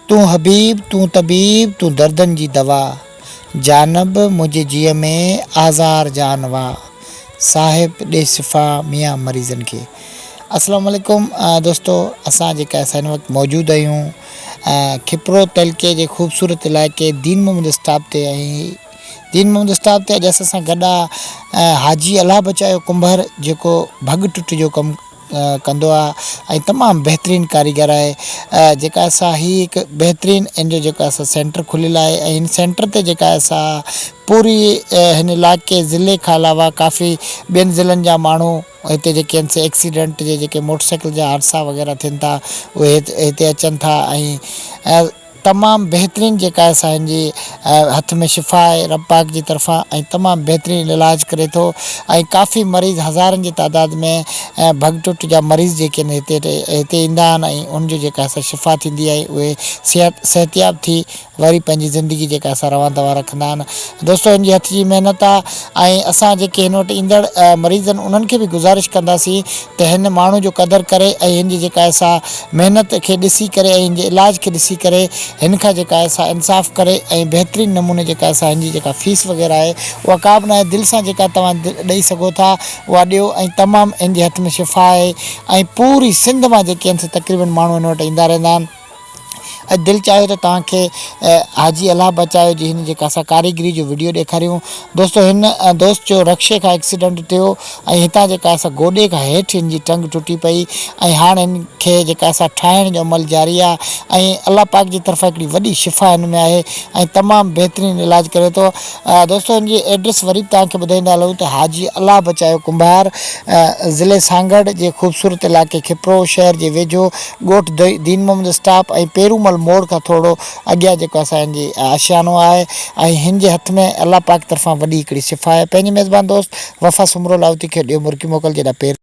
तू हबीब तू तबीब तू दर्दन जी दवा, जानब मुझे जिय में आज़ार जानवा, साहिब ॾे शिफ़ा मियाँ मरीज़न के। अस्सलाम वालेकुम दोस्तों, असां जेका हिन वक़्तु मौजूदु आहियूं खिपरो तलके जे ख़ूबसूरत इलाइक़े दीन मोहम्मद स्टॉप ते। ऐं दीन मोहम्मद स्टॉप ते अॼु असां गॾु आहे हाजी अलाह बचायो कुंभार, जेको भॻ टुट जो कमु कंदो आहे ऐं तमामु बहितरीनु कारीगर आहे। जेका असां हिकु बहितरीनु इन जो जेका असां सेंटर खुलियल आहे ऐं हिन सेंटर ते जेका असां पूरी हिन इलाइक़े ज़िले खां अलावा काफ़ी ॿियनि ज़िलनि जा माण्हू हिते जेके आहिनि से एक्सीडेंट जे जेके मोटरसाइकिल जा हादसा वग़ैरह थियनि था उहे हिते अचनि था ऐं तमामु बहितरीनु जेका असां हिनजी हथ में शिफ़ा आहे रब पाक जी तरफ़ां ऐं तमामु बहितरीनु इलाजु करे थो ऐं काफ़ी मरीज़ हज़ारनि जी तादाद में भॻ टुट जा मरीज़ जेके आहिनि हिते ईंदा आहिनि ऐं उनजो जेका असां शिफ़ा थींदी आहे उहे सिहतयाब थी वरी पंहिंजी ज़िंदगी जेका असां रवां दवा रखंदा आहिनि। दोस्तो हिनजी हथ जी महिनत आहे ऐं असां जेके हिन वटि ईंदड़ मरीज़ आहिनि उन्हनि खे बि गुज़ारिश कंदासीं त हिन माण्हू जो क़दुरु करे ऐं हिन जी जेका असां महिनत खे ॾिसी करे ऐं हिन जे इलाज खे ॾिसी करे हिन खां जेका असां इंसाफ़ करे ऐं बहितरीनु नमूने जेका असां हिन जी जेका फ़ीस वग़ैरह आहे उहा का बि न आहे, दिलि सां जेका तव्हां ॾेई सघो था उहा ॾियो ऐं तमामु हिन जे हथ में शिफ़ा आहे ऐं पूरी सिंध मां जेके आहिनि से तक़रीबन माण्हू हिन वटि ईंदा रहंदा आहिनि। ऐं दिलि चाहे त तव्हांखे हाजी अलाह बचायो जी हिन जेका असां कारीगरी जो वीडियो ॾेखारियूं। दोस्तो हिन दोस्त जो रक्शे खां एक्सीडेंट थियो ऐं हितां जेका असां गोॾे खां हेठि हिन जी टंग टुटी पई ऐं हाणे हिन खे जेका असां ठाहिण जो अमल जारी आहे ऐं अलाह पाक जी तरफ़ां हिकिड़ी वॾी शिफ़ा हिन में आहे ऐं तमामु बहितरीनु इलाजु करे थो। दोस्तो हिन जी एड्रेस वरी बि तव्हांखे ॿुधाईंदा हलूं त हाजी अलाह बचायो कुंभार, ज़िले सांगड़ जे ख़ूबसूरत इलाइक़े खिपरो शहर जे वेझो ॻोठ दीन मोहम्मद स्टॉप ऐं पेरूमल मोड़ खां थोरो अॻियां जेको असां हिन जी आशियानो आहे ऐं हिन जे हथ में अलाह पाक तरफ़ां वॾी हिकिड़ी शिफ़ा आहे। पंहिंजी मेज़बान दोस्त वफ़ा सुमरो लाउती खे ॾियो मुर्की मोकल जेॾा पेर